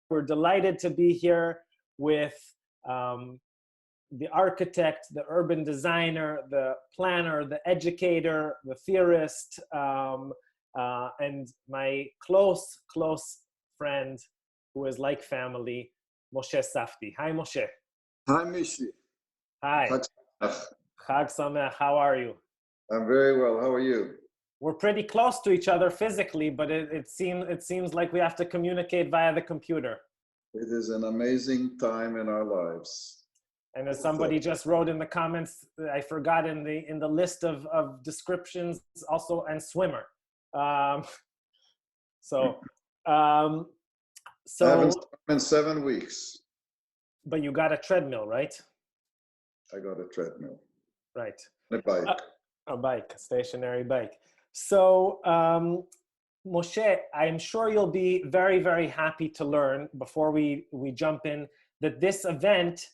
We're delighted to be here with the architect, the urban designer, the planner, the educator, the theorist, and my close friend who is like family, Moshe Safdie. Hi, Moshe. Hi, Mishi. Hi. Chag Sameach. How are you? I'm very well. How are you? We're pretty close to each other physically, but it seems like we have to communicate via the computer. It is an amazing time in our lives. And as somebody just wrote in the comments, I forgot in the list of descriptions also, and swimmer. So I haven't swum in 7 weeks. But you got a treadmill, right? I got a treadmill. Right. A bike. A bike, a stationary bike. So, Moshe, I'm sure you'll be very, very happy to learn before we jump in that this event,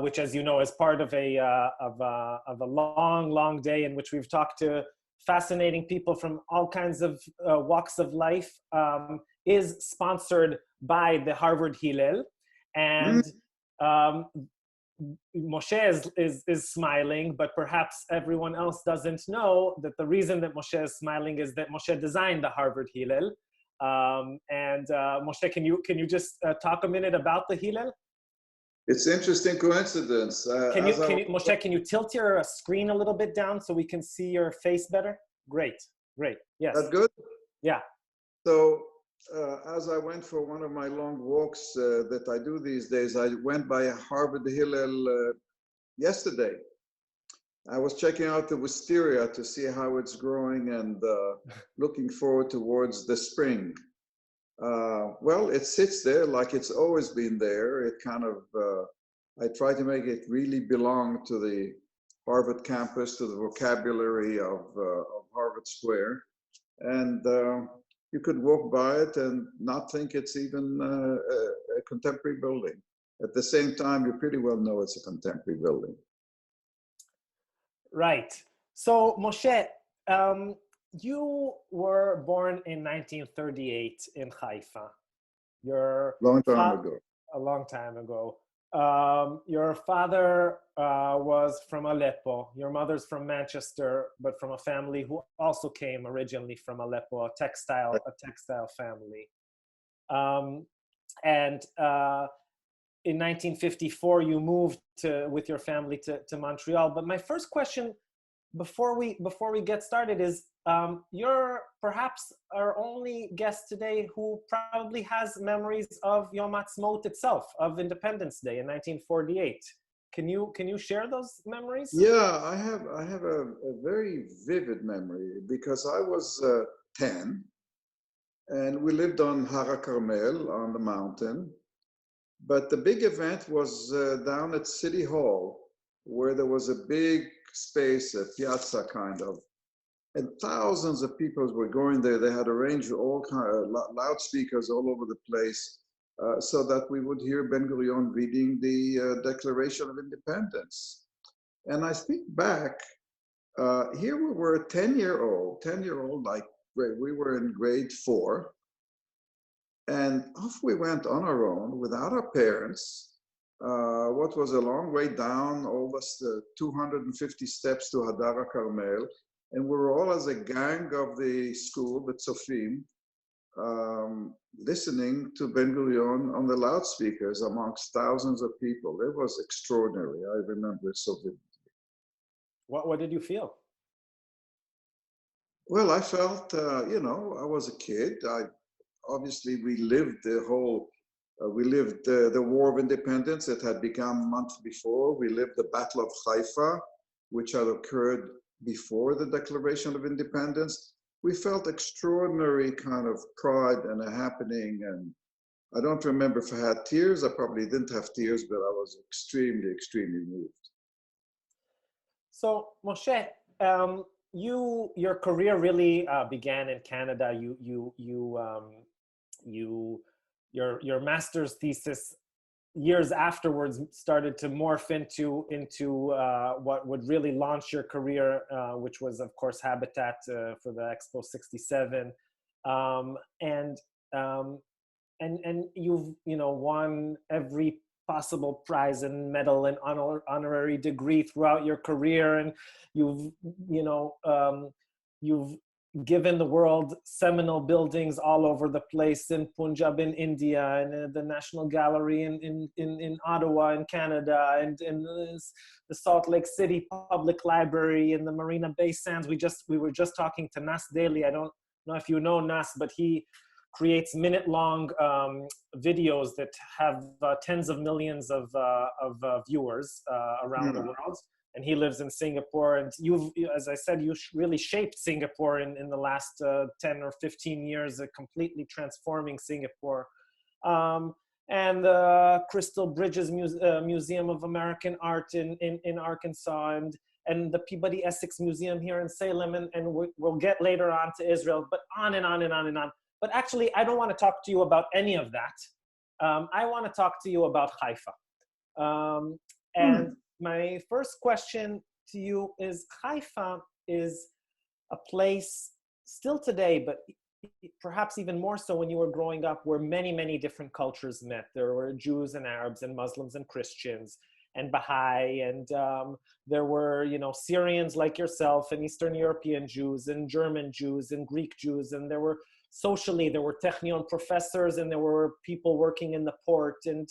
which, as you know, is part of a long day in which we've talked to fascinating people from all kinds of walks of life, is sponsored by the Harvard Hillel, and Moshe is smiling, but perhaps everyone else doesn't know that the reason that Moshe is smiling is that Moshe designed the Harvard Hillel. Moshe, can you just talk a minute about the Hillel? It's an interesting coincidence. Moshe, can you tilt your screen a little bit down so we can see your face better? Great. Yes. That good? Yeah. So as I went for one of my long walks that I do these days, I went by Harvard Hillel yesterday. I was checking out the wisteria to see how it's growing and looking forward towards the spring. Well, it sits there like it's always been there. It kind of, I try to make it really belong to the Harvard campus, to the vocabulary of Harvard Square. And you could walk by it and not think it's even a contemporary building. At the same time, you pretty well know it's a contemporary building. Right. So, Moshe, you were born in 1938 in Haifa. A long time ago. Your father was from Aleppo. Your mother's from Manchester, but from a family who also came originally from Aleppo, a textile family. In 1954, you moved with your family to Montreal. But my first question, before we get started, is you're perhaps our only guest today who probably has memories of Yom Ha'atzmaut itself, of Independence Day in 1948. Can you share those memories? Yeah, I have a very vivid memory because I was 10, and we lived on Har HaKarmel on the mountain. But the big event was down at City Hall, where there was a big space, a piazza kind of, and thousands of people were going there. They had arranged all kind of loudspeakers all over the place so that we would hear Ben-Gurion reading the Declaration of Independence. And I think back, here we were 10-year-old, like we were in grade 4. And off we went on our own without our parents. What was a long way down, almost 250 steps to Hadar HaKarmel. And we were all as a gang of the school, the Tzofim, listening to Ben-Gurion on the loudspeakers amongst thousands of people. It was extraordinary. I remember it so vividly. What did you feel? Well, I felt, I was a kid. Obviously, we lived the War of Independence that had begun a month before. We lived the Battle of Haifa, which had occurred before the Declaration of Independence. We felt extraordinary kind of pride and a happening. And I don't remember if I had tears. I probably didn't have tears, but I was extremely, extremely moved. So, Moshe, your career really began in Canada. Your master's thesis years afterwards started to morph into what would really launch your career, which was, of course, Habitat for the Expo 67, and you've, you know, won every possible prize and medal and honorary degree throughout your career, and you've, you know, you've given the world seminal buildings all over the place, in Punjab in India, and the National Gallery in Ottawa in Canada, and in the Salt Lake City Public Library, and the Marina Bay Sands. We were just talking to Nas Daily. I don't know if you know Nas, but he creates minute-long videos that have tens of millions of viewers around the world. And he lives in Singapore. And you've, as I said, you really shaped Singapore in the last 10 or 15 years, completely transforming Singapore. And the Crystal Bridges Museum of American Art in Arkansas, and the Peabody Essex Museum here in Salem, and we'll get later on to Israel, but on and on and on and on. But actually, I don't want to talk to you about any of that. I want to talk to you about Haifa. And my first question to you is, Haifa is a place still today, but perhaps even more so when you were growing up, where many, many different cultures met. There were Jews and Arabs and Muslims and Christians and Baha'i, and there were, you know, Syrians like yourself, and Eastern European Jews and German Jews and Greek Jews, and there were socially, there were Technion professors, and there were people working in the port. And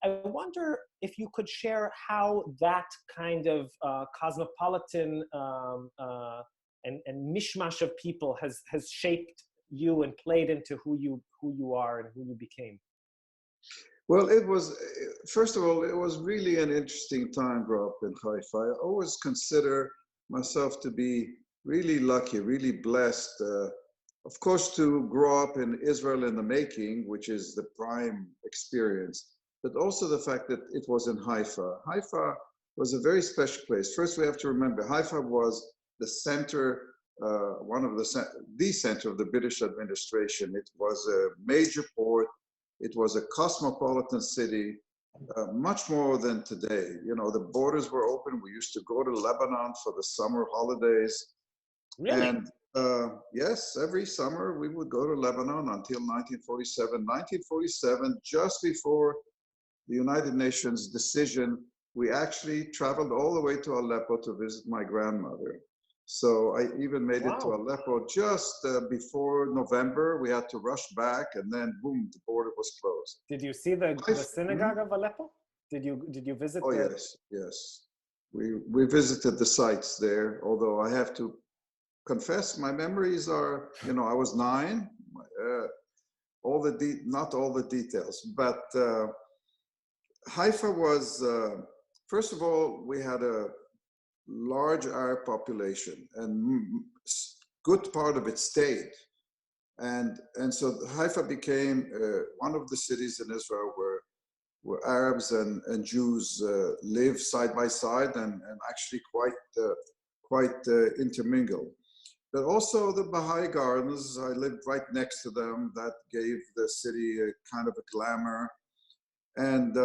I wonder if you could share how that kind of cosmopolitan and mishmash of people has shaped you and played into who you are and who you became. Well, it was, first of all, it was really an interesting time growing up in Haifa. I always consider myself to be really lucky, really blessed. Of course, to grow up in Israel in the making, which is the prime experience, but also the fact that it was in Haifa. Haifa was a very special place. First, we have to remember, Haifa was the center, one of the center of the British administration. It was a major port. It was a cosmopolitan city, much more than today. You know, the borders were open. We used to go to Lebanon for the summer holidays. Really? And yes, every summer we would go to Lebanon until 1947. 1947, just before the United Nations decision, we actually traveled all the way to Aleppo to visit my grandmother. So I even made it to Aleppo just before November. We had to rush back, and then boom, the border was closed. Did you see the synagogue of Aleppo? Did you visit? Oh, yes. We visited the sites there, although I have to confess, my memories are, you know, I was 9, not all the details, but Haifa was, first of all, we had a large Arab population, and good part of it stayed. And so Haifa became one of the cities in Israel where Arabs and Jews live side by side, and actually quite intermingled. But also the Baha'i Gardens, I lived right next to them. That gave the city a kind of a glamour. And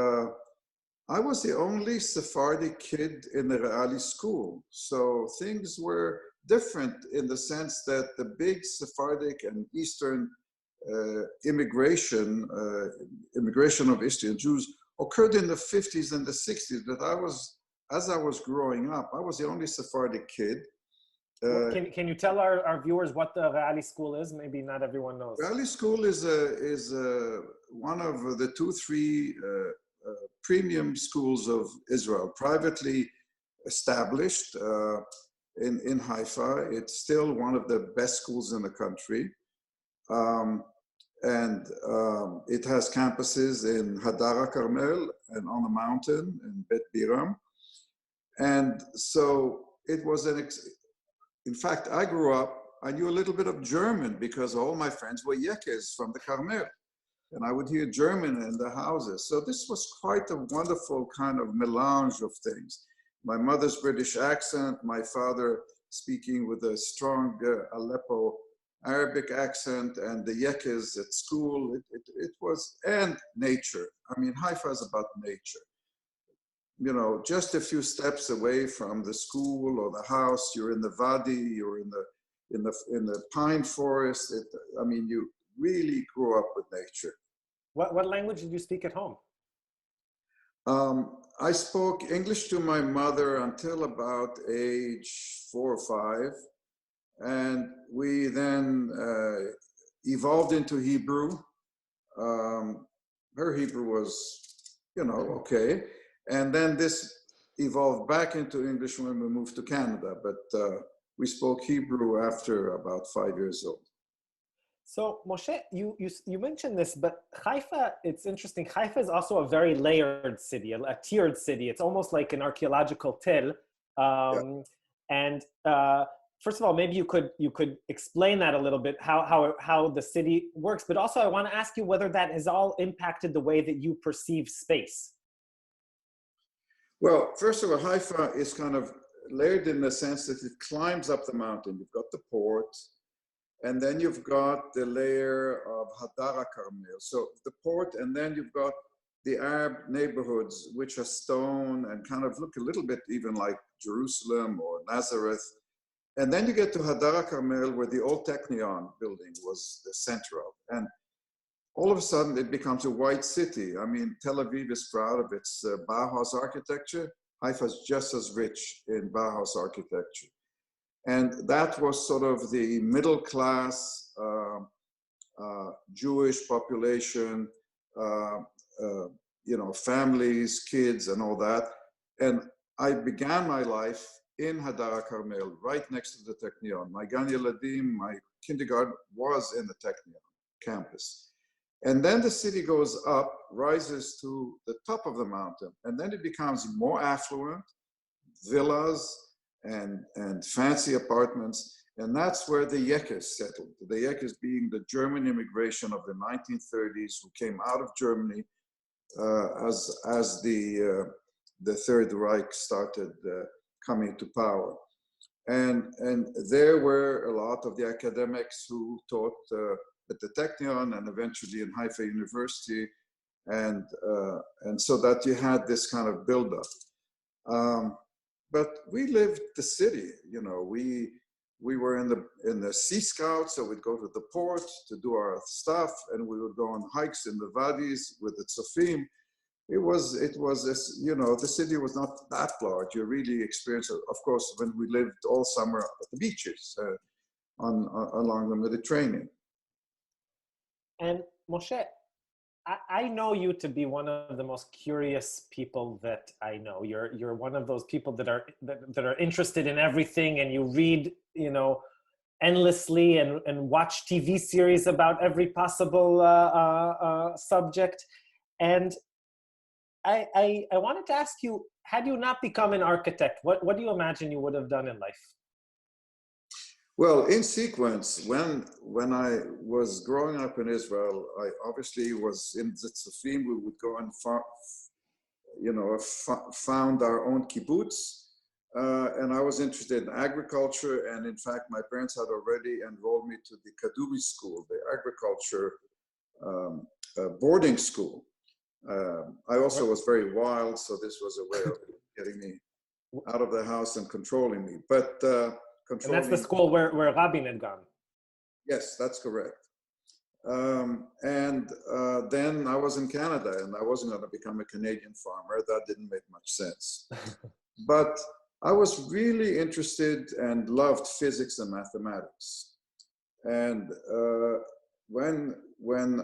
I was the only Sephardi kid in the Reali school. So things were different in the sense that the big Sephardic and Eastern immigration of Eastern Jews occurred in the 50s and the 60s. But as I was growing up, I was the only Sephardic kid. Can you tell our viewers what the Reali School is? Maybe not everyone knows. Reali School is one of the 2-3 premium schools of Israel, privately established in Haifa. It's still one of the best schools in the country. And it has campuses in Hadara Carmel and on the mountain in Bet Biram. And so it was in fact, I grew up, I knew a little bit of German because all my friends were Yekes from the Carmel. And I would hear German in the houses. So this was quite a wonderful kind of melange of things. My mother's British accent, my father speaking with a strong Aleppo Arabic accent, and the Yekes at school. It was, and nature. I mean, Haifa is about nature. You know, just a few steps away from the school or the house, you're in the Wadi, you're in the pine forest. I mean, you really grew up with nature. What language did you speak at home? I spoke English to my mother until about age 4 or 5. And we then evolved into Hebrew. Her Hebrew was, okay. And then this evolved back into English when we moved to Canada. But we spoke Hebrew after about 5 years old. So Moshe, you mentioned this, but Haifa, it's interesting. Haifa is also a very layered city, a tiered city. It's almost like an archaeological tell. Yeah. And first of all, maybe you could explain that a little bit, how the city works. But also, I want to ask you whether that has all impacted the way that you perceive space. Well, first of all, Haifa is kind of layered in the sense that it climbs up the mountain. You've got the port, and then you've got the layer of Hadara Carmel. So the port, and then you've got the Arab neighborhoods, which are stone and kind of look a little bit even like Jerusalem or Nazareth. And then you get to Hadara Carmel, where the old Technion building was the center of. And all of a sudden, it becomes a white city. I mean, Tel Aviv is proud of its Bauhaus architecture. Haifa is just as rich in Bauhaus architecture. And that was sort of the middle class Jewish population, families, kids, and all that. And I began my life in Hadara Carmel, right next to the Technion. My Gan Yeladim, my kindergarten was in the Technion campus. And then the city goes up, rises to the top of the mountain, and then it becomes more affluent, villas and fancy apartments. And that's where the Yekes settled. The Yekes being the German immigration of the 1930s who came out of Germany as the Third Reich started coming to power. And there were a lot of the academics who taught at the Technion and eventually in Haifa University. And so that you had this kind of buildup. But we lived the city, we were in the Sea Scouts, so we'd go to the port to do our stuff, and we would go on hikes in the wadis with the tzofim. It was this, the city was not that large. You really experienced it, of course, when we lived all summer at the beaches along the Mediterranean. And Moshe, I know you to be one of the most curious people that I know. You're one of those people that are interested in everything, and you read, endlessly and watch TV series about every possible subject. And I wanted to ask you, had you not become an architect, what do you imagine you would have done in life? Well, in sequence, when I was growing up in Israel, I obviously was in the Tzofim. We would go and found our own kibbutz, and I was interested in agriculture. And in fact, my parents had already enrolled me to the Kaduri school, the agriculture boarding school. I also was very wild, so this was a way of getting me out of the house and controlling me. But and that's the school where Rabin had gone. Yes, that's correct. Then I was in Canada, and I wasn't going to become a Canadian farmer. That didn't make much sense. But I was really interested and loved physics and mathematics. And when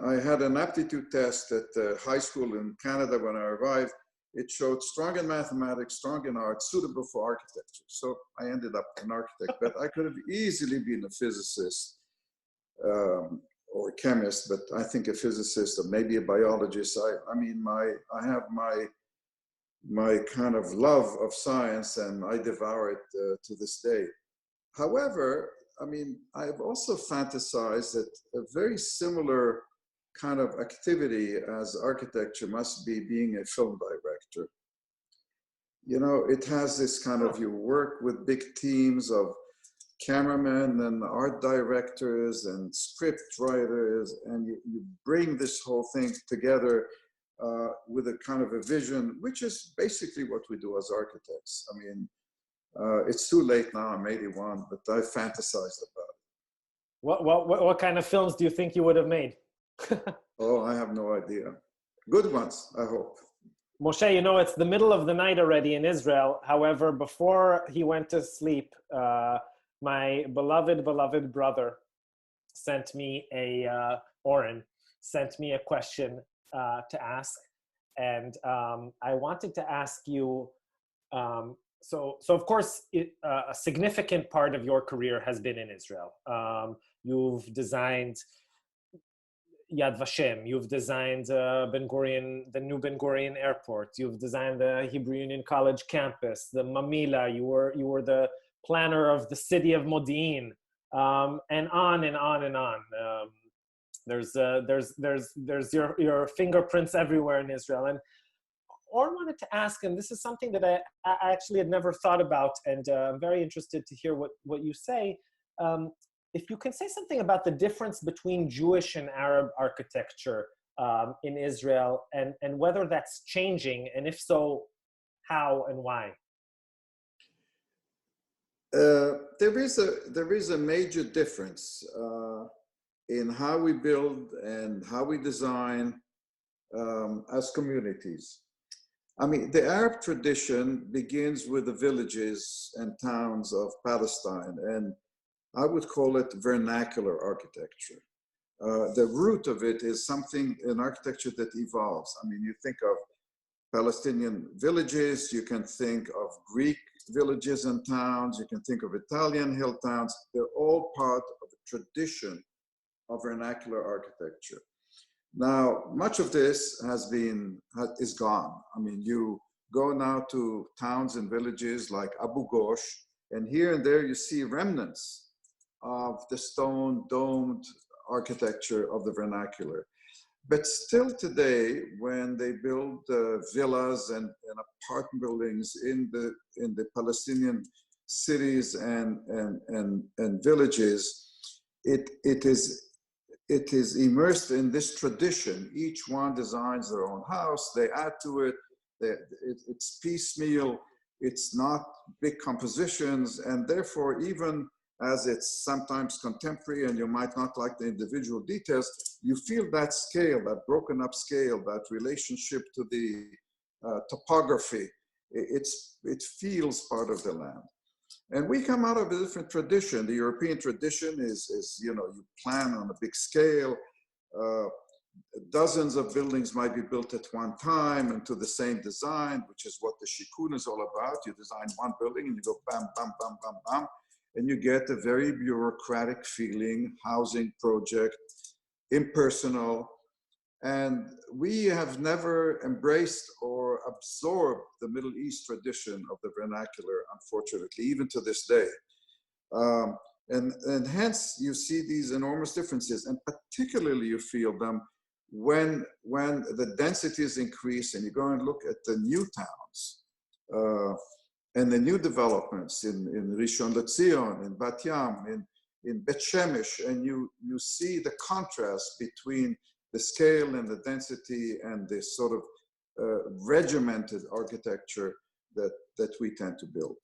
I had an aptitude test at high school in Canada when I arrived, it showed strong in mathematics, strong in art, suitable for architecture. So I ended up an architect, but I could have easily been a physicist or a chemist, but I think a physicist or maybe a biologist. I have my kind of love of science, and I devour it to this day. However, I've also fantasized that a very similar kind of activity as architecture must be being a film director. It has this kind of, you work with big teams of cameramen and art directors and script writers, and you bring this whole thing together with a kind of a vision, which is basically what we do as architects. It's too late now, I'm 81, but I fantasized about it. What kind of films do you think you would have made? Oh, I have no idea. Good ones, I hope. Moshe, you know, it's the middle of the night already in Israel. However, before he went to sleep, my beloved brother sent me Oren sent me a question to ask. And I wanted to ask you, so of course, a significant part of your career has been in Israel. You've designed Yad Vashem, you've designed Ben Gurion, the new Ben Gurion airport, you've designed the Hebrew Union College campus, the Mamula, you were the planner of the city of Modi'in, and on and on and on. There's your fingerprints everywhere in Israel. And Or wanted to ask, and this is something that I actually had never thought about, and I'm very interested to hear what you say. If you can say something about the difference between Jewish and Arab architecture in Israel, and whether that's changing, and if so, how and why? There is a major difference in how we build and how we design as communities. I mean, the Arab tradition begins with the villages and towns of Palestine, and I would call it vernacular architecture. The root of it is an architecture that evolves. I mean, you think of Palestinian villages, you can think of Greek villages and towns, you can think of Italian hill towns. They're all part of a tradition of vernacular architecture. Now, much of this is gone. I mean, you go now to towns and villages like Abu Ghosh, and here and there you see remnants of the stone domed architecture of the vernacular. But still today, when they build villas and apartment buildings in the Palestinian cities and villages, it is immersed in this tradition. Each one designs their own house, they add to it, it's piecemeal, it's not big compositions, and therefore even as it's sometimes contemporary and you might not like the individual details, you feel that scale, that broken up scale, that relationship to the topography. It feels part of the land. And we come out of a different tradition. The European tradition is you plan on a big scale. Dozens of buildings might be built at one time and to the same design, which is what the shikun is all about. You design one building and you go bam, bam, bam, bam, bam, and you get a very bureaucratic feeling, housing project, impersonal. And we have never embraced or absorbed the Middle East tradition of the vernacular, unfortunately, even to this day. And hence you see these enormous differences, and particularly you feel them when the densities increase and you go and look at the new towns and the new developments in Rishon LeZion, in Bat Yam, in Bet Shemesh, and you see the contrast between the scale and the density and this sort of regimented architecture that we tend to build.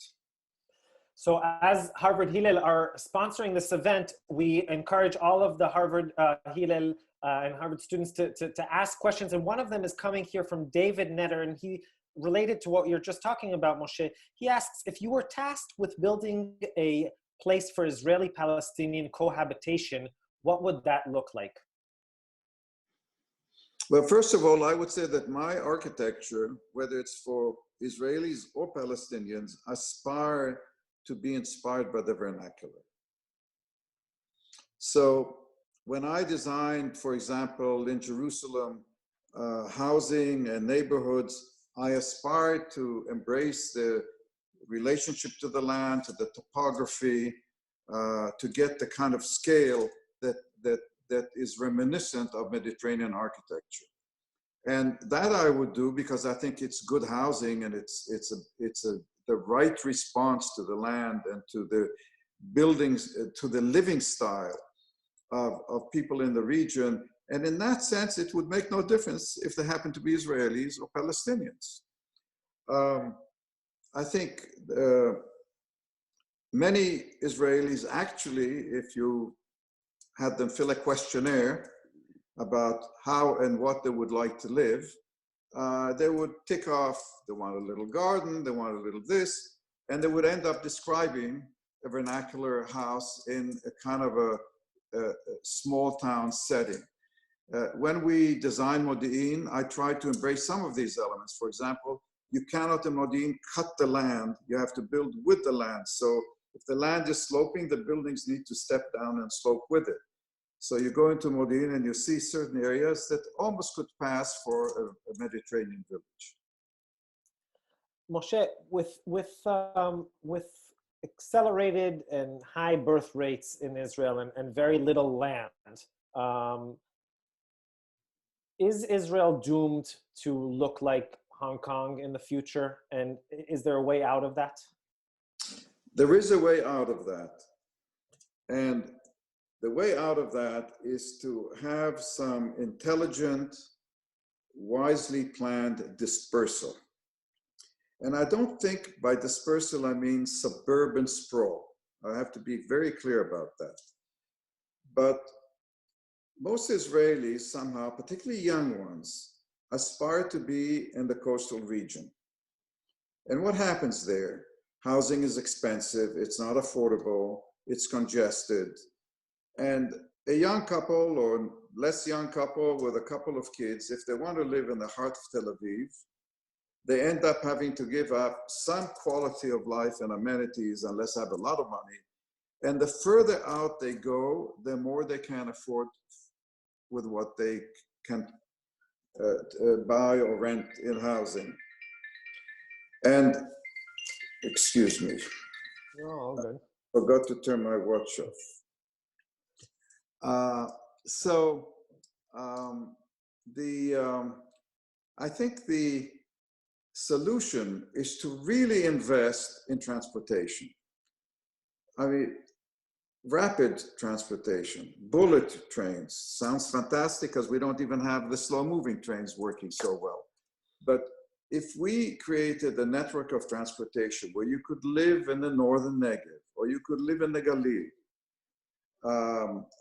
So as Harvard Hillel are sponsoring this event, we encourage all of the Harvard Hillel and Harvard students to ask questions. And one of them is coming here from David Netter, and he related to what you're just talking about, Moshe. He asks, if you were tasked with building a place for Israeli-Palestinian cohabitation, what would that look like? Well, first of all, I would say that my architecture, whether it's for Israelis or Palestinians, aspire to be inspired by the vernacular. So when I designed, for example, in Jerusalem, housing and neighborhoods, I aspired to embrace the relationship to the land, to the topography, to get the kind of scale that is reminiscent of Mediterranean architecture. And that I would do because I think it's good housing and it's the right response to the land and to the buildings, to the living style of people in the region. And in that sense, it would make no difference if they happen to be Israelis or Palestinians. I think many Israelis actually, if you had them fill a questionnaire, about how and what they would like to live, they would tick off, they want a little garden, they want a little this, and they would end up describing a vernacular house in a kind of a small town setting. When we design Modi'in, I try to embrace some of these elements. For example, you cannot in Modi'in cut the land, you have to build with the land. So if the land is sloping, the buildings need to step down and slope with it. So you go into Modi'in and you see certain areas that almost could pass for a Mediterranean village. Moshe, with accelerated and high birth rates in Israel and very little land, is Israel doomed to look like Hong Kong in the future? And is there a way out of that? There is a way out of that. And the way out of that is to have some intelligent, wisely planned dispersal. And I don't think by dispersal I mean suburban sprawl. I have to be very clear about that. But most Israelis somehow, particularly young ones, aspire to be in the coastal region. And what happens there? Housing is expensive, it's not affordable, it's congested. And a young couple or less young couple with a couple of kids, if they want to live in the heart of Tel Aviv, they end up having to give up some quality of life and amenities unless they have a lot of money. And the further out they go, the more they can afford with what they can buy or rent in housing. And, excuse me. Oh, good. Forgot to turn my watch off. I think the solution is to really invest in transportation. I mean, rapid transportation, bullet trains, sounds fantastic because we don't even have the slow-moving trains working so well. But if we created a network of transportation where you could live in the northern Negev, or you could live in the Galil,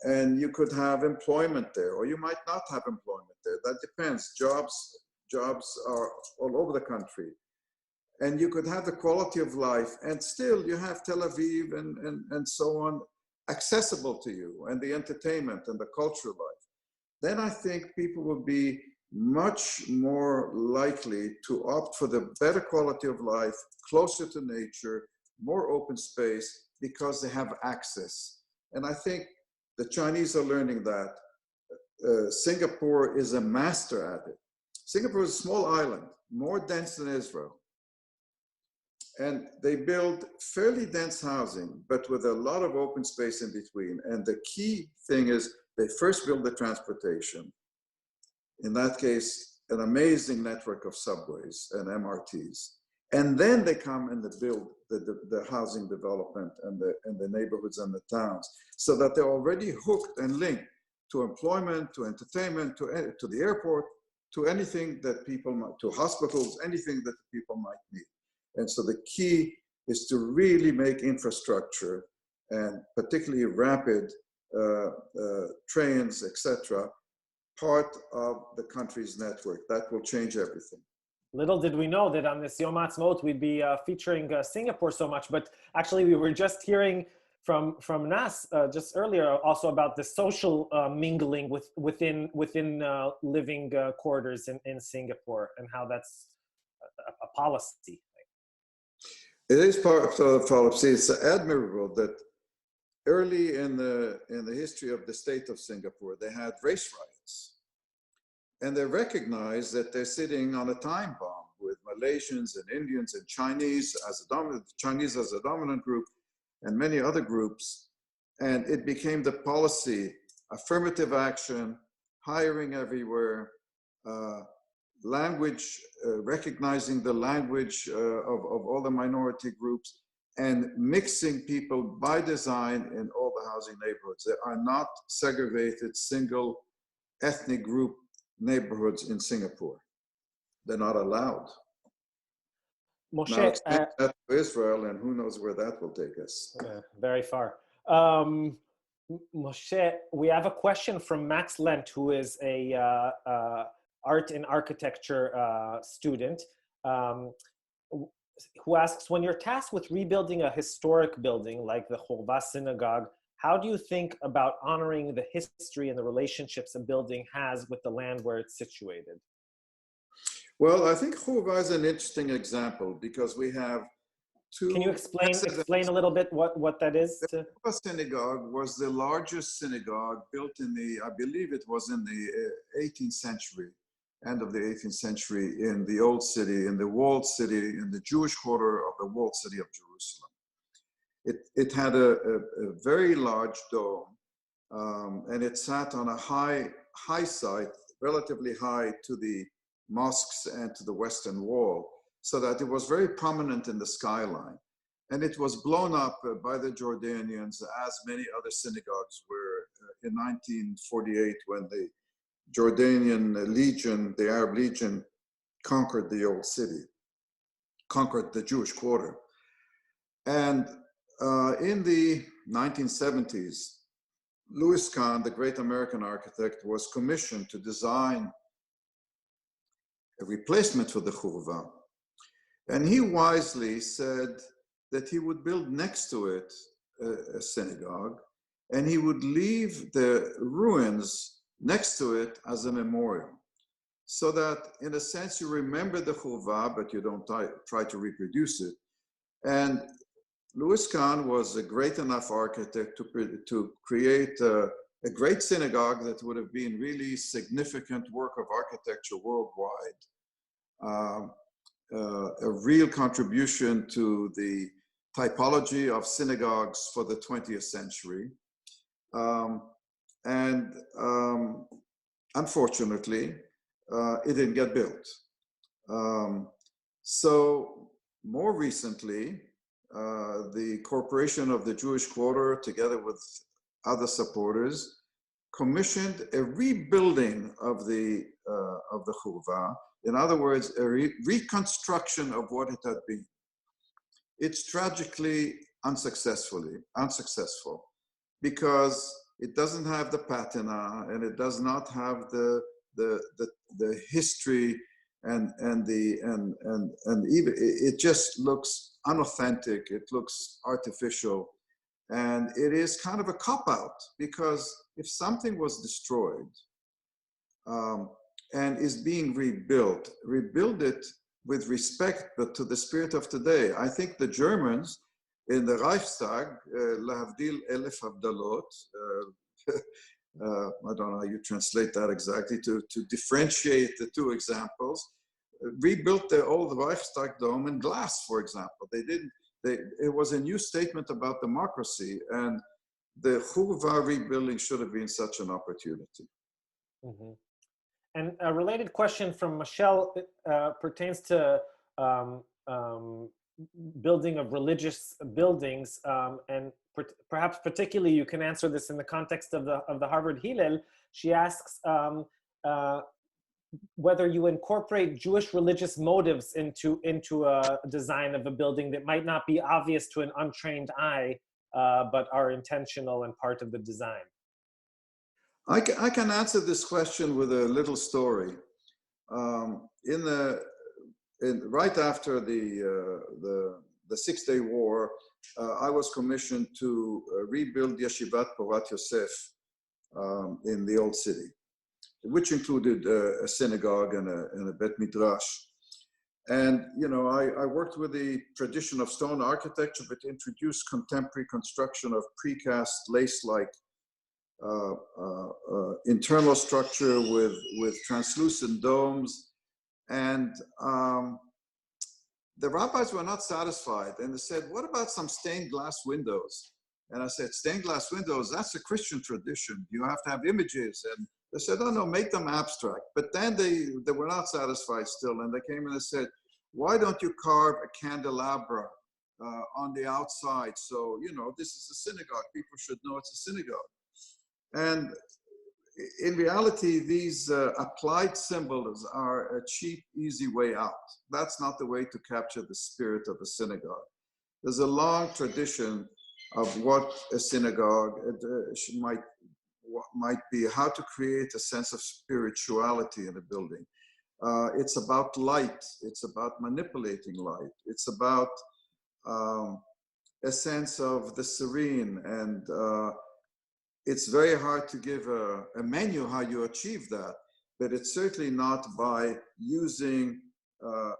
and you could have employment there, or you might not have employment there. That depends. Jobs are all over the country. And you could have the quality of life, and still you have Tel Aviv and so on accessible to you, and the entertainment and the cultural life. Then I think people will be much more likely to opt for the better quality of life, closer to nature, more open space, because they have access. And I think the Chinese are learning that. Singapore is a master at it. Singapore is a small island, more dense than Israel. And they build fairly dense housing, but with a lot of open space in between. And the key thing is they first build the transportation. In that case, an amazing network of subways and MRTs. And then they come and they build the housing development and the neighborhoods and the towns, so that they're already hooked and linked to employment, to entertainment, to the airport, to anything that people might, to hospitals, anything that people might need. And so the key is to really make infrastructure, and particularly rapid trains, etc., part of the country's network. That will change everything. Little did we know that on this Yom Ha'atzmaut we'd be featuring Singapore so much, but actually we were just hearing from Nas just earlier also about the social mingling within living quarters in Singapore, and how that's a policy. It is part of the policy. It's admirable that early in the history of the state of Singapore, they had race riots. And they recognized that they're sitting on a time bomb with Malaysians and Indians and Chinese as a dominant group, and many other groups. And it became the policy, affirmative action, hiring everywhere, language, recognizing the language of all the minority groups, and mixing people by design in all the housing neighborhoods. There are not segregated single ethnic group neighborhoods in Singapore. They're not allowed. Moshe, now extend that to Israel, and who knows where that will take us. Very far. Moshe, we have a question from Max Lent, who is a art and architecture student, who asks, when you're tasked with rebuilding a historic building like the Chorva synagogue, how do you think about honoring the history and the relationships a building has with the land where it's situated? Well, I think Chorva is an interesting example because we have two. Can you explain a little bit what that is? The Chorva synagogue was the largest synagogue built in I believe it was in the 18th century, end of the 18th century, in the old city, in the walled city, in the Jewish quarter of the walled city of Jerusalem. It had a very large dome, and it sat on a high site, relatively high to the mosques and to the western wall, so that it was very prominent in the skyline. And it was blown up by the Jordanians, as many other synagogues were, in 1948, when the Jordanian Legion, the Arab Legion, conquered the old city, conquered the Jewish quarter. And in the 1970s, Louis Kahn, the great American architect, was commissioned to design a replacement for the Chorva. And he wisely said that he would build next to it a synagogue, and he would leave the ruins next to it as a memorial, so that in a sense you remember the Chorva, but you don't try to reproduce it. And Louis Kahn was a great enough architect to create a great synagogue that would have been really significant work of architecture worldwide, a real contribution to the typology of synagogues for the 20th century. Unfortunately, it didn't get built. So more recently, the Corporation of the Jewish Quarter, together with other supporters, commissioned a rebuilding of the Chorva. In other words, a reconstruction of what it had been. It's tragically unsuccessful because it doesn't have the patina, and it does not have the history, and even it just looks unauthentic. It looks artificial, and it is kind of a cop-out, because if something was destroyed and is being rebuilt, rebuild it with respect, but to the spirit of today. I think the Germans in the Reichstag, Lahavdil Elef Havdalot, I don't know how you translate that exactly, to differentiate the two examples, rebuilt the old Reichstag dome in glass, for example. It was a new statement about democracy, and the Chorva rebuilding should have been such an opportunity. Mm-hmm. And a related question from Michelle pertains to building of religious buildings, and perhaps particularly you can answer this in the context of the Harvard Hillel. She asks whether you incorporate Jewish religious motives into a design of a building that might not be obvious to an untrained eye, but are intentional and part of the design. I can answer this question with a little story. Right after the 6-Day War, I was commissioned to rebuild Yeshivat Porat Yosef in the old city, which included a synagogue and a Bet Midrash. And I worked with the tradition of stone architecture, but introduced contemporary construction of precast lace-like internal structure with translucent domes. And the rabbis were not satisfied, and they said, what about some stained glass windows? And I said, stained glass windows, that's a Christian tradition. You have to have images. And they said, oh no, make them abstract. But then they were not satisfied still, and they came in and said, why don't you carve a candelabra on the outside? So, this is a synagogue. People should know it's a synagogue. And in reality, these applied symbols are a cheap, easy way out. That's not the way to capture the spirit of a synagogue. There's a long tradition of what a synagogue might be, how to create a sense of spirituality in a building. It's about light. It's about manipulating light. It's about a sense of the serene. And it's very hard to give a menu how you achieve that, but it's certainly not by using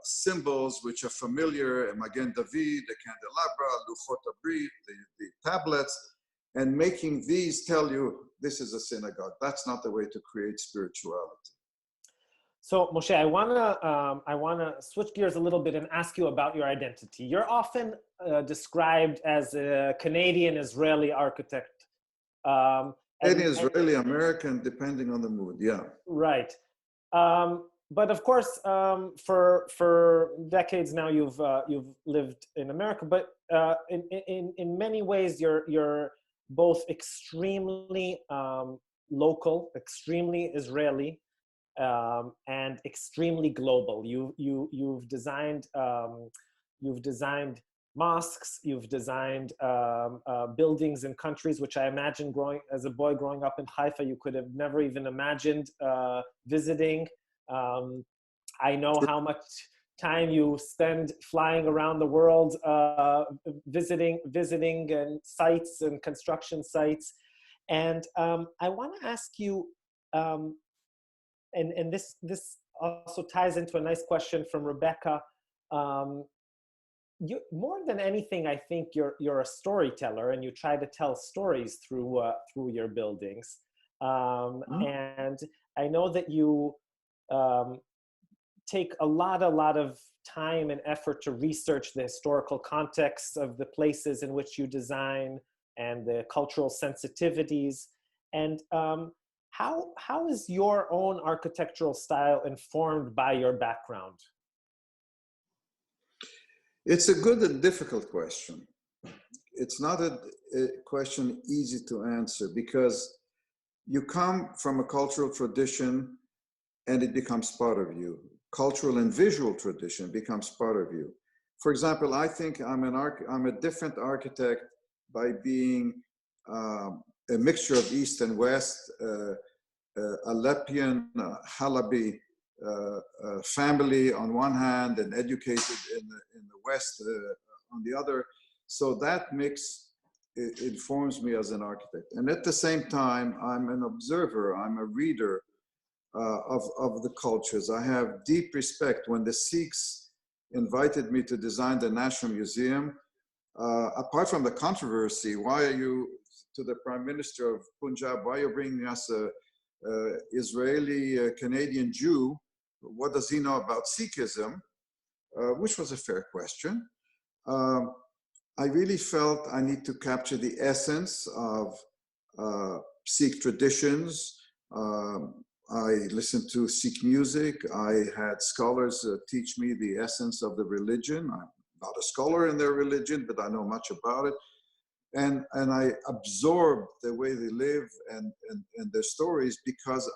symbols which are familiar, Magen David, the candelabra, Luchot Abrit, the tablets, and making these tell you this is a synagogue. That's not the way to create spirituality. So Moshe, I wanna switch gears a little bit and ask you about your identity. You're often described as a Canadian Israeli architect. Israeli American, depending on the mood. Yeah. Right. But of course, for decades now, you've lived in America. But in many ways, you're both extremely local, extremely Israeli, and extremely global. You've designed mosques, you've designed buildings in countries which I imagine as a boy growing up in Haifa, you could have never even imagined visiting. I know how much time you spend flying around the world, visiting and sites and construction sites. And I want to ask you, and this also ties into a nice question from Rebecca. You, more than anything, I think you're a storyteller, and you try to tell stories through your buildings. And I know that you take a lot of time and effort to research the historical context of the places in which you design and the cultural sensitivities. And how is your own architectural style informed by your background? It's a good and difficult question. It's not a question easy to answer, because you come from a cultural tradition and it becomes part of you. Cultural and visual tradition becomes part of you. For example, I think I'm a different architect by being a mixture of East and West, Alepian, Halabi family on one hand, and educated in the West on the other. So that mix informs me as an architect. And at the same time, I'm an observer, I'm a reader of the cultures. I have deep respect. When the Sikhs invited me to design the National Museum, apart from the controversy, why are you, to the Prime Minister of Punjab, why are you bringing us a Israeli Canadian Jew? What does he know about Sikhism? Which was a fair question. I really felt I need to capture the essence of Sikh traditions. I listened to Sikh music. I had scholars teach me the essence of the religion. I'm not a scholar in their religion, but I know much about it. And I absorbed the way they live and their stories, because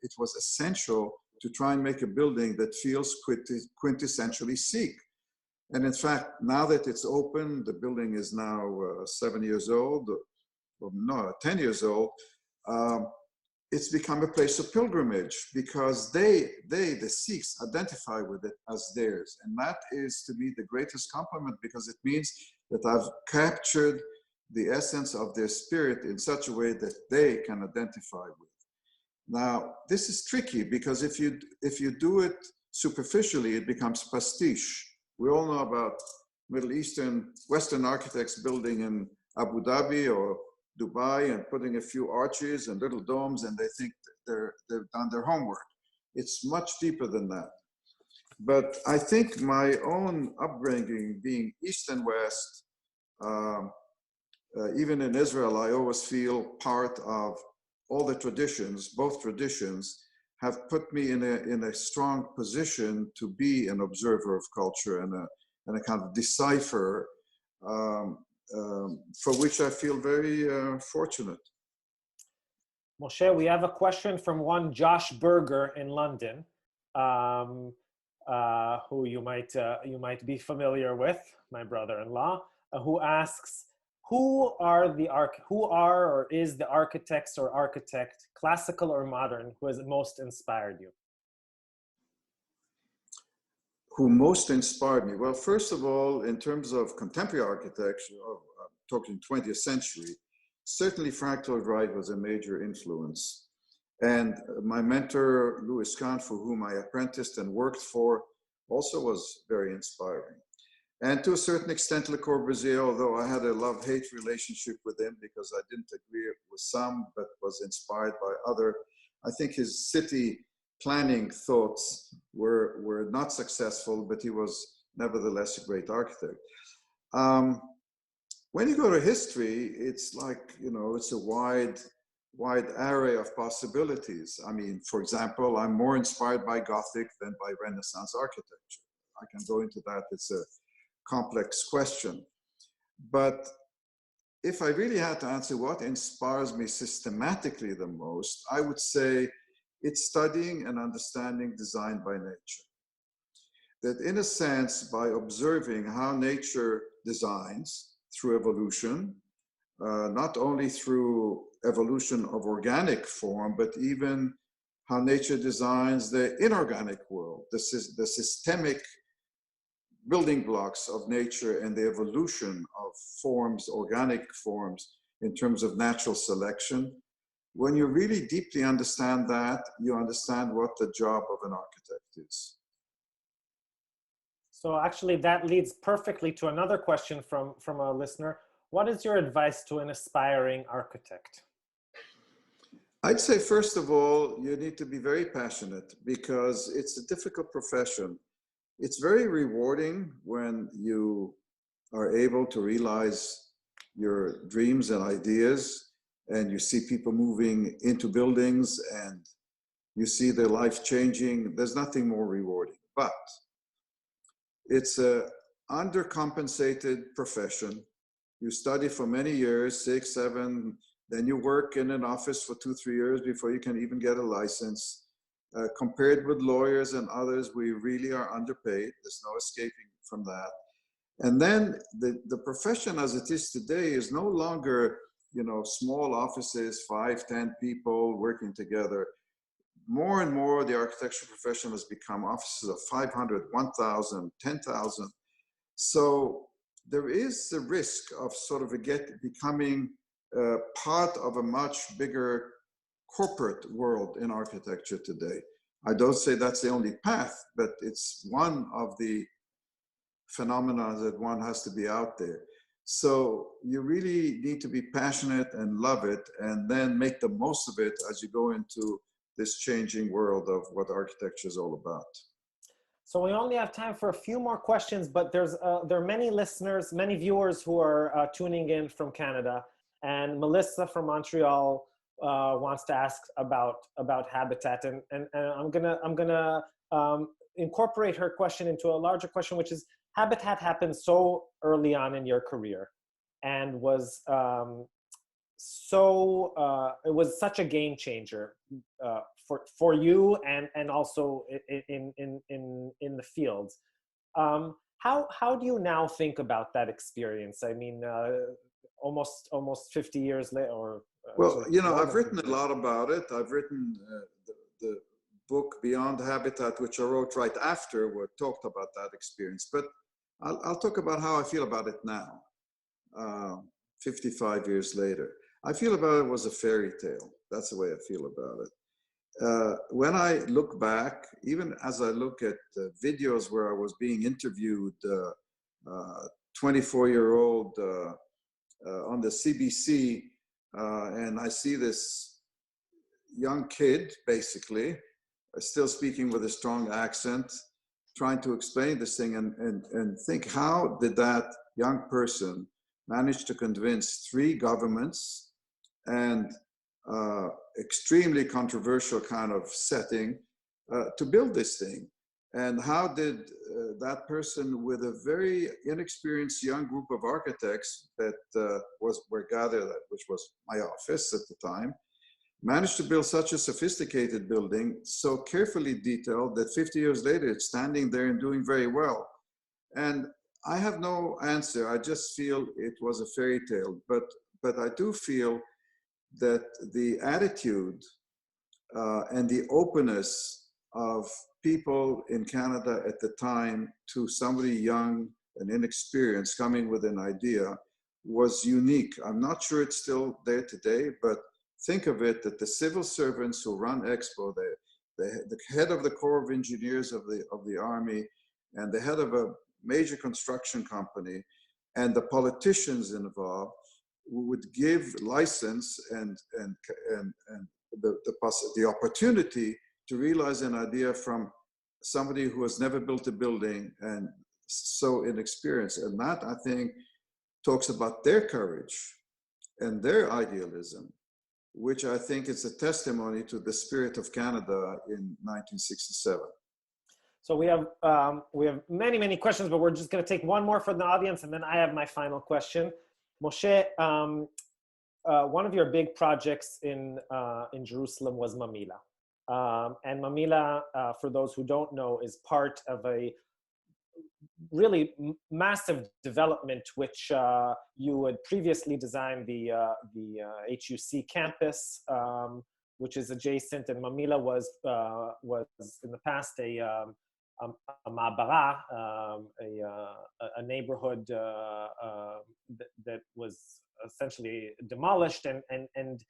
it was essential to try and make a building that feels quintessentially Sikh. And in fact, now that it's open, the building is now 7 years old, or no, 10 years old. It's become a place of pilgrimage, because the Sikhs identify with it as theirs. And that is, to me, the greatest compliment, because it means that I've captured the essence of their spirit in such a way that they can identify with. Now, this is tricky, because if you do it superficially, it becomes pastiche. We all know about Middle Eastern, Western architects building in Abu Dhabi or Dubai and putting a few arches and little domes, and they think they've done their homework. It's much deeper than that. But I think my own upbringing, being East and West, even in Israel, I always feel part of all the traditions. Both traditions have put me in a strong position to be an observer of culture and a kind of decipher, for which I feel very fortunate. Moshe, we have a question from one Josh Berger in London, who you might be familiar with, my brother-in-law, who asks, who are or is the architects or architect, classical or modern, who has most inspired you? Who most inspired me? Well, first of all, in terms of contemporary architecture, talking 20th century, certainly Frank Lloyd Wright was a major influence. And my mentor, Louis Kahn, for whom I apprenticed and worked for, also was very inspiring. And to a certain extent, Le Corbusier, although I had a love-hate relationship with him because I didn't agree with some, but was inspired by other. I think his city planning thoughts were not successful, but he was nevertheless a great architect. When you go to history, it's like, you know, it's a wide array of possibilities. I mean, for example, I'm more inspired by Gothic than by Renaissance architecture. I can go into that. It's a complex question. But if I really had to answer what inspires me systematically the most, I would say it's studying and understanding design by nature. That in a sense, by observing how nature designs through evolution, not only through evolution of organic form, but even how nature designs the inorganic world, the systemic building blocks of nature and the evolution of forms, organic forms, in terms of natural selection. When you really deeply understand that, you understand what the job of an architect is. So actually that leads perfectly to another question from a listener. What is your advice to an aspiring architect? I'd say, first of all, you need to be very passionate because it's a difficult profession. It's very rewarding when you are able to realize your dreams and ideas, and you see people moving into buildings and you see their life changing. There's nothing more rewarding, but it's a undercompensated profession. You study for many years, 6, 7, then you work in an office for 2, 3 years before you can even get a license. Compared with lawyers and others, we really are underpaid. There's no escaping from that. And then the profession as it is today is no longer, you know, small offices, 5, 10 people working together. More and more, the architecture profession has become offices of 500, 1,000, 10,000. So there is the risk of sort of becoming part of a much bigger corporate world in architecture today. I don't say that's the only path, but it's one of the phenomena that one has to be out there. So you really need to be passionate and love it, and then make the most of it as you go into this changing world of what architecture is all about. So we only have time for a few more questions, but there are many listeners, many viewers who are tuning in from Canada, and Melissa from Montreal wants to ask about Habitat, and I'm gonna incorporate her question into a larger question, which is, Habitat happened so early on in your career, and was it was such a game changer for you and also in the fields. How do you now think about that experience? I mean, almost 50 years later, or well, you know, I've written a lot about it. I've written the book Beyond Habitat, which I wrote right after we talked about that experience. But I'll talk about how I feel about it now, 55 years later. I feel about it was a fairy tale. That's the way I feel about it. When I look back, even as I look at videos where I was being interviewed, 24-year-old on the CBC, and I see this young kid, basically, still speaking with a strong accent, trying to explain this thing, and think, how did that young person manage to convince 3 governments and extremely controversial kind of setting to build this thing? And how did that person, with a very inexperienced young group of architects that were gathered, which was my office at the time, managed to build such a sophisticated building, so carefully detailed, that 50 years later, it's standing there and doing very well. And I have no answer. I just feel it was a fairy tale. But I do feel that the attitude and the openness of people in Canada at the time to somebody young and inexperienced coming with an idea was unique. I'm not sure it's still there today, but think of it that the civil servants who run Expo, the head of the Corps of Engineers of the Army, and the head of a major construction company, and the politicians involved would give license and the opportunity to realize an idea from somebody who has never built a building and so inexperienced. And that, I think, talks about their courage and their idealism, which I think is a testimony to the spirit of Canada in 1967. So we have many questions, but we're just going to take one more from the audience, and then I have my final question. Moshe, one of your big projects in Jerusalem was Mamula. And Mamula, for those who don't know, is part of a really massive development, which you had previously designed the HUC campus, which is adjacent, and Mamula was in the past a ma'abara, a neighborhood that was essentially demolished, and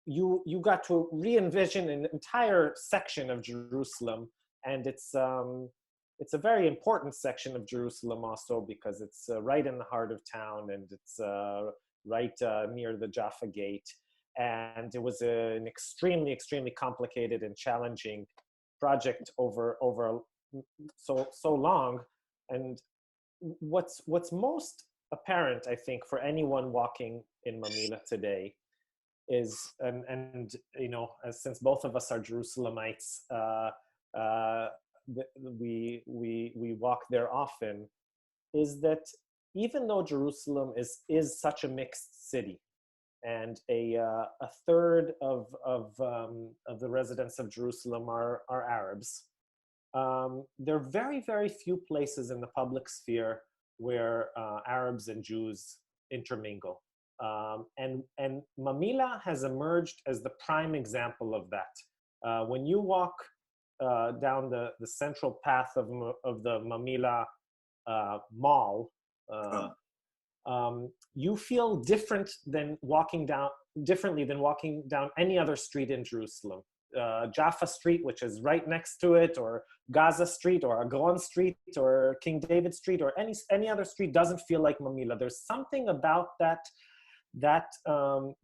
you got to re-envision an entire section of Jerusalem, and it's a very important section of Jerusalem also because it's right in the heart of town, and it's right near the Jaffa Gate, and it was an extremely complicated and challenging project over so long. And what's most apparent, I think, for anyone walking in Mamula today is, and you know, since both of us are Jerusalemites, we walk there often, is that even though Jerusalem is such a mixed city, and a third of the residents of Jerusalem are Arabs, there are very few places in the public sphere where Arabs and Jews intermingle. And Mamula has emerged as the prime example of that. When you walk down the central path of the Mamula mall, you feel differently than walking down any other street in Jerusalem. Jaffa Street, which is right next to it, or Gaza Street, or Agron Street, or King David Street, or any other street doesn't feel like Mamula. There's something about that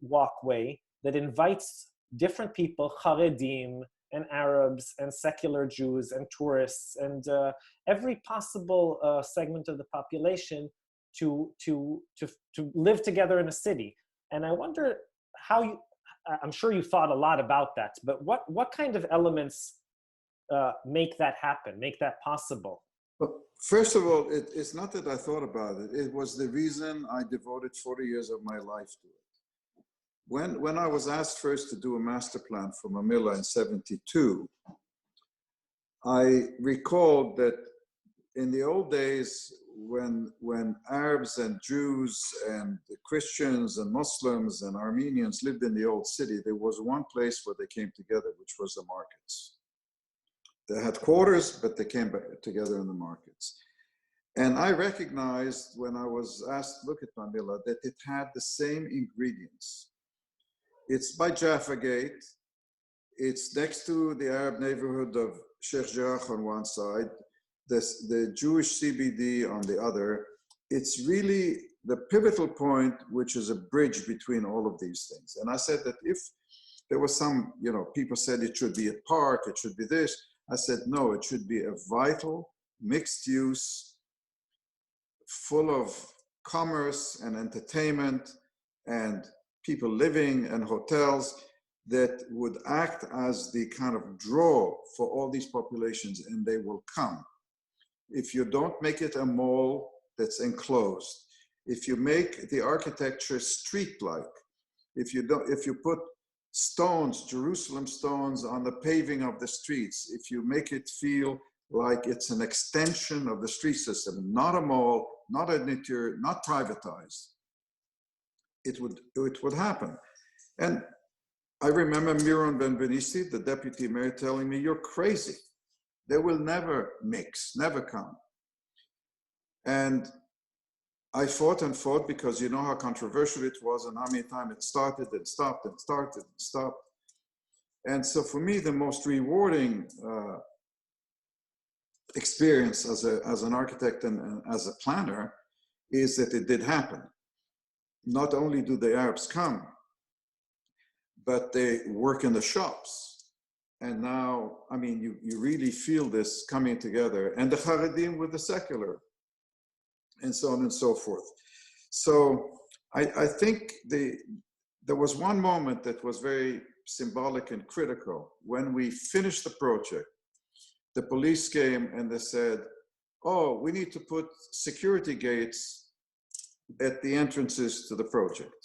walkway that invites different people, Haredim and Arabs and secular Jews and tourists and every possible segment of the population to live together in a city. And I wonder how I'm sure you thought a lot about that, but what kind of elements make that happen, make that possible? Well, first of all, it's not that I thought about it. It was the reason I devoted 40 years of my life to it. When I was asked first to do a master plan for Mamula in '72, I recalled that in the old days, when Arabs and Jews and Christians and Muslims and Armenians lived in the old city, there was one place where they came together, which was the markets. They had quarters, but they came together in the markets. And I recognized when I was asked to look at Mamula that it had the same ingredients. It's by Jaffa Gate. It's next to the Arab neighborhood of Sheikh Jarrah on one side, the Jewish CBD on the other. It's really the pivotal point, which is a bridge between all of these things. And I said that if there was some, people said it should be a park, it should be this. I said, no, it should be a vital, mixed use, full of commerce and entertainment and people living and hotels that would act as the kind of draw for all these populations, and they will come. If you don't make it a mall that's enclosed, if you make the architecture street-like, if you put stones, Jerusalem stones on the paving of the streets, if you make it feel like it's an extension of the street system, not a mall, not privatized, it would happen. And I remember Miron Ben-Benisti, the deputy mayor, telling me, "You're crazy. They will never mix, never come." And I fought and fought, because you know how controversial it was and how many times it started and stopped and started and stopped. And so for me, the most rewarding experience as an architect and as a planner is that it did happen. Not only do the Arabs come, but they work in the shops. And now, I mean, you really feel this coming together, and the Haredim with the secular, and so on and so forth. So I think there was one moment that was very symbolic and critical. When we finished the project, the police came and they said, "Oh, we need to put security gates at the entrances to the project."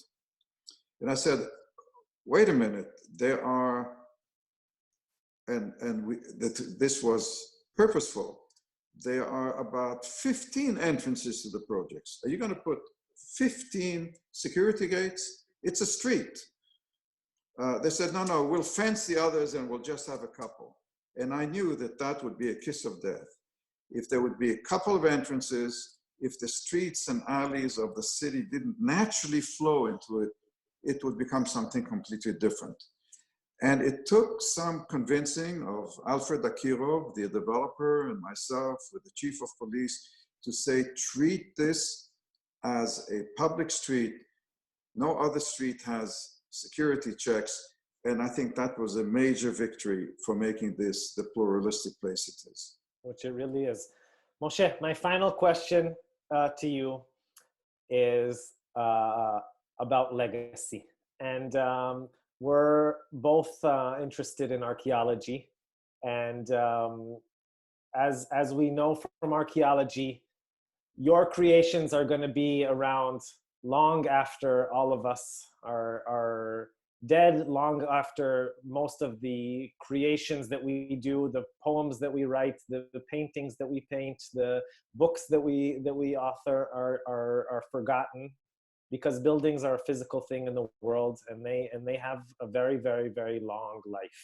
And I said, "Wait a minute, there are," this was purposeful, "there are about 15 entrances to the projects. Are you going to put 15 security gates? It's a street." They said, no, we'll fence the others and we'll just have a couple. And I knew that that would be a kiss of death. If there would be a couple of entrances, if the streets and alleys of the city didn't naturally flow into it, it would become something completely different. And it took some convincing of Alfred Akirov, the developer, and myself, with the chief of police, to say, treat this as a public street. No other street has security checks. And I think that was a major victory for making this the pluralistic place it is. Which it really is. Moshe, my final question to you is about legacy. And we're both interested in archaeology. And as we know from archaeology, your creations are going to be around long after all of us are dead, long after most of the creations that we do, the poems that we write, the paintings that we paint, the books that we author are forgotten, because buildings are a physical thing in the world, and they have a very, very, very long life.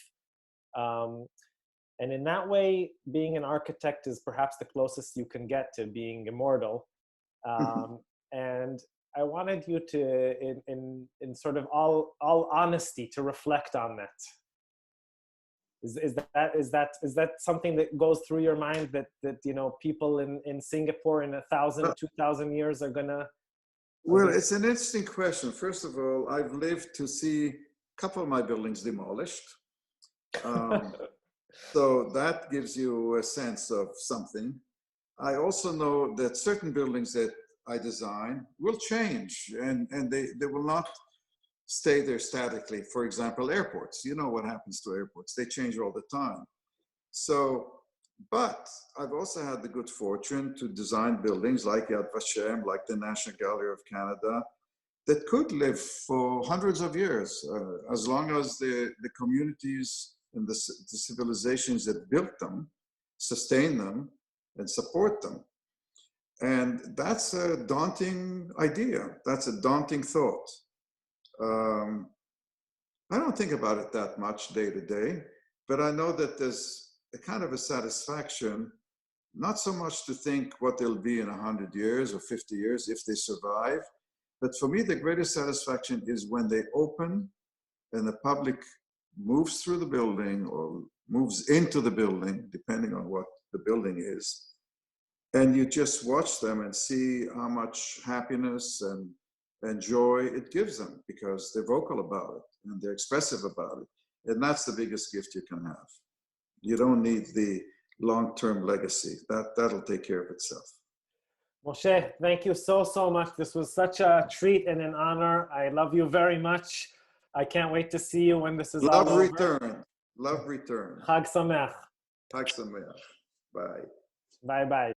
And in that way, being an architect is perhaps the closest you can get to being immortal. And I wanted you to, in sort of all honesty, to reflect on that. Is that something that goes through your mind, that you know, people in Singapore in 1,000, 2,000 years are gonna? Well, it's an interesting question. First of all, I've lived to see a couple of my buildings demolished. So that gives you a sense of something. I also know that certain buildings that I design will change, and they will not stay there statically. For example, airports. You know what happens to airports. They change all the time. So, but I've also had the good fortune to design buildings like Yad Vashem, like the National Gallery of Canada, that could live for hundreds of years, as long as the communities and the civilizations that built them sustain them and support them. And that's a daunting idea. That's a daunting thought. I don't think about it that much day to day, but I know that there's a kind of a satisfaction, not so much to think what they'll be in 100 years or 50 years if they survive, but for me, the greatest satisfaction is when they open and the public moves through the building or moves into the building, depending on what the building is. And you just watch them and see how much happiness and joy it gives them, because they're vocal about it and they're expressive about it. And that's the biggest gift you can have. You don't need the long-term legacy. That'll take care of itself. Moshe, thank you so much. This was such a treat and an honor. I love you very much. I can't wait to see you when this is all over. Love return. Love return. Chag Sameach. Chag Sameach. Bye. Bye-bye.